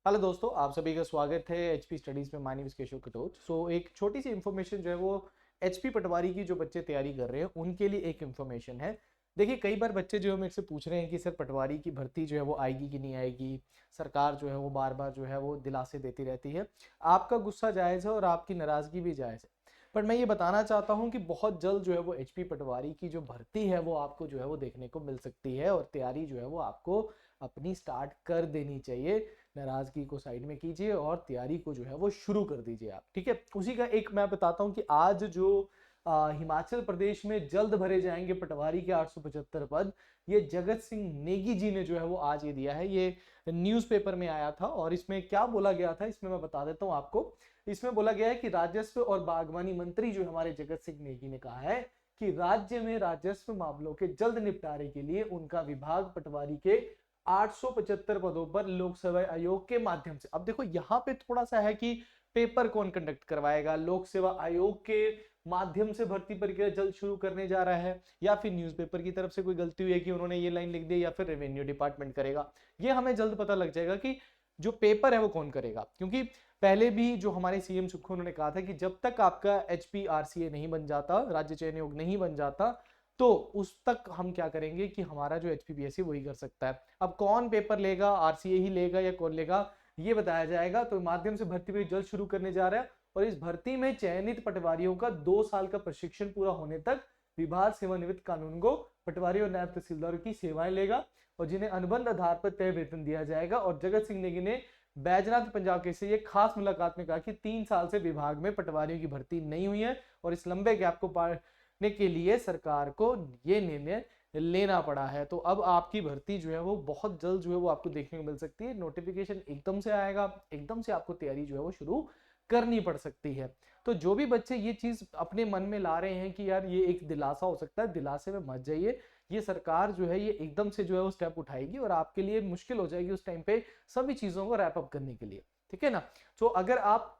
Hello दोस्तों, आप सभी का स्वागत है एचपी स्टडीज में। My name is Keshav Katoch. एक छोटी सी इन्फॉर्मेशन जो है वो एचपी पटवारी की जो बच्चे तैयारी कर रहे हैं उनके लिए एक इन्फॉर्मेशन है। देखिए, कई बार बच्चे जो है मेरे से पूछ रहे हैं कि सर पटवारी की भर्ती जो है वो आएगी कि नहीं आएगी। सरकार जो है वो बार बार जो है वो दिलासे देती रहती है। आपका गुस्सा जायज़ है और आपकी नाराज़गी भी जायज़ है, पर मैं ये बताना चाहता हूँ कि बहुत जल्द जो है वो एचपी पटवारी की जो भर्ती है वो आपको जो है वो देखने को मिल सकती है, और तैयारी जो है वो आपको अपनी स्टार्ट कर देनी चाहिए। नाराजगी को साइड में कीजिए और तैयारी को जो है वो शुरू कर दीजिए आप। ठीक है, उसी का एक मैं बताता हूँ कि आज जो हिमाचल प्रदेश में जल्द भरे जाएंगे पटवारी के 875 पद, ये जगत सिंह नेगी जी ने जो है वो आज ये दिया है। ये न्यूज़पेपर में आया था और इसमें क्या बोला गया था इसमें मैं बता देता हूँ आपको। इसमें बोला गया है कि राजस्व और बागवानी मंत्री जो हमारे जगत सिंह नेगी ने कहा है कि राज्य में राजस्व मामलों के जल्द निपटारे के लिए उनका विभाग पटवारी के 875 पदों पर लोक सेवा आयोग के माध्यम से। अब देखो यहाँ पे थोड़ा सा है कि पेपर कौन कंडक्ट करवाएगा, लोक सेवा आयोग के माध्यम से भर्ती प्रक्रिया जल्द शुरू करने जा रहा है, या फिर न्यूज़पेपर की तरफ से कोई गलती हुई है कि उन्होंने ये लाइन लिख दी, या फिर रेवेन्यू डिपार्टमेंट करेगा। ये हमें जल्द पता लग जाएगा कि जो पेपर है वो कौन करेगा। क्योंकि पहले भी जो हमारे सीएम सुखो उन्होंने कहा था कि जब तक आपका एचपीआरसीए नहीं बन जाता, राज्य चयन आयोग नहीं बन जाता, तो उस तक हम क्या करेंगे कि हमारा जो एचपीपीएससी वही कर सकता है। अब कौन पेपर लेगा, आरसीए ही लेगा या कौन लेगा, ये बताया जाएगा। तो माध्यम से भर्ती भी जल्द शुरू करने जा रहा है, और इस भर्ती में चयनित पटवारियों का 2 साल का प्रशिक्षण पूरा होने तक विभाग सेवानिवृत्त कानून को पटवारी और नायब तहसीलदार की सेवाएं लेगा, और जिन्हें अनुबंध आधार पर तय वेतन दिया जाएगा। और जगत सिंह नेगी ने बैजनाथ पंजाब के से ये खास मुलाकात में कहा कि 3 साल से विभाग में पटवारियों की भर्ती नहीं हुई है, और इस लंबे गैप को पारने के लिए सरकार को ये निर्णय लेना पड़ा है। तो अब आपकी भर्ती जो है वो बहुत जल्द जो है वो आपको देखने को मिल सकती है। नोटिफिकेशन एकदम से आएगा, एकदम से आपको तैयारी जो है वो शुरू करनी पड़ सकती है। तो जो भी बच्चे ये चीज अपने मन में ला रहे हैं कि यार ये एक दिलासा हो सकता है, दिलासे में मत जाइए। ये सरकार जो है ये एकदम से जो है वो स्टेप उठाएगी और आपके लिए मुश्किल हो जाएगी उस टाइम पे सभी चीजों को रैप अप करने के लिए। ठीक है ना। तो अगर आप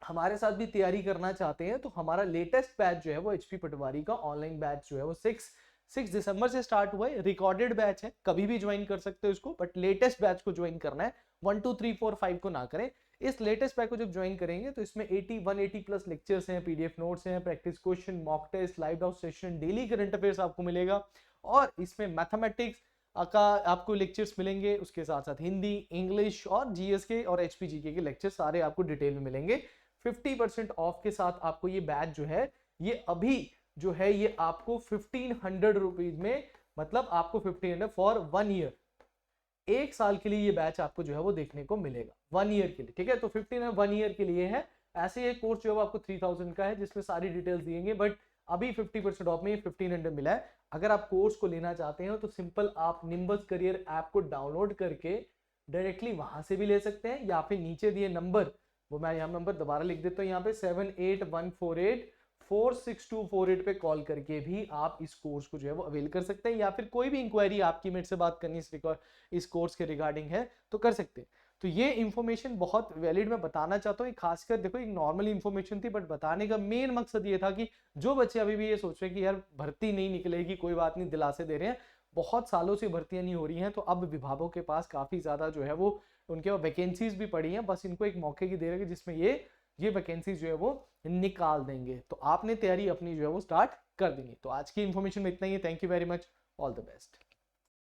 हमारे साथ भी तैयारी करना चाहते हैं तो हमारा लेटेस्ट बैच जो है वो एचपी पटवारी का ऑनलाइन बैच जो है वो 6 दिसंबर से स्टार्ट हुआ है। रिकॉर्डेड बैच है, कभी भी ज्वाइन कर सकते हो इसको, बट लेटेस्ट बैच को ज्वाइन करना है। 1 2 3 4 5 को ना करें। इस लेटेस्ट बैच को जब ज्वाइन करेंगे तो इसमें 180 प्लस लेक्चर्स हैं, पीडीएफ नोट्स हैं, practice question, mock test, live doubt session, daily current affairs आपको मिलेगा, और इसमें मैथमेटिक्स का आपको लेक्चर्स मिलेंगे। उसके साथ साथ हिंदी, इंग्लिश और जीएस के और एचपीजीके के लेक्चर सारे आपको डिटेल में मिलेंगे। 50% ऑफ के साथ आपको ये बैच जो है ये अभी जो है ये आपको 1500 रुपीज में, मतलब आपको 1500 फॉर 1 ईयर, 1 साल के लिए ये बैच आपको जो है वो देखने को मिलेगा 1 ईयर के लिए। ठीक है, तो 15 1 ईयर के लिए है। ऐसे ये कोर्स जो है वो आपको 3000 का है जिसमें सारी डिटेल्स दिएंगे, बट अभी 50% ऑफ में 1500 मिला है। अगर आप कोर्स को लेना चाहते हैं तो सिंपल आप निम्बस करियर ऐप को डाउनलोड करके डायरेक्टली वहां से भी ले सकते हैं, या फिर नीचे दिए नंबर, वो मैं यहाँ नंबर दोबारा लिख देता हूँ यहाँ पे 7814846248 पे कॉल करके भी आप इस कोर्स को जो है वो अवेल कर सकते हैं, या फिर कोई भी इंक्वायरी आपकी मेरे से बात करनी इस कोर्स के रिगार्डिंग है तो कर सकते हैं। तो ये इन्फॉर्मेशन बहुत वैलिड मैं बताना चाहता हूँ। खासकर देखो एक नॉर्मल इन्फॉर्मेशन थी, बट बताने का मेन मकसद ये था कि जो बच्चे अभी भी ये सोच रहे हैं कि यार भर्ती नहीं निकलेगी, कोई बात नहीं, दिलासे दे रहे हैं, बहुत सालों से भर्तियां नहीं हो रही हैं, तो अब विभागों के पास काफी ज्यादा जो है वो उनके पास वैकेंसीज भी पड़ी हैं, बस इनको एक मौके की दे रहे हैं जिसमें ये वैकेंसीज जो है वो निकाल देंगे। तो आपने तैयारी अपनी जो है वो स्टार्ट कर देंगे। तो आज की इन्फॉर्मेशन में इतना ही है। Thank you very much, all the best.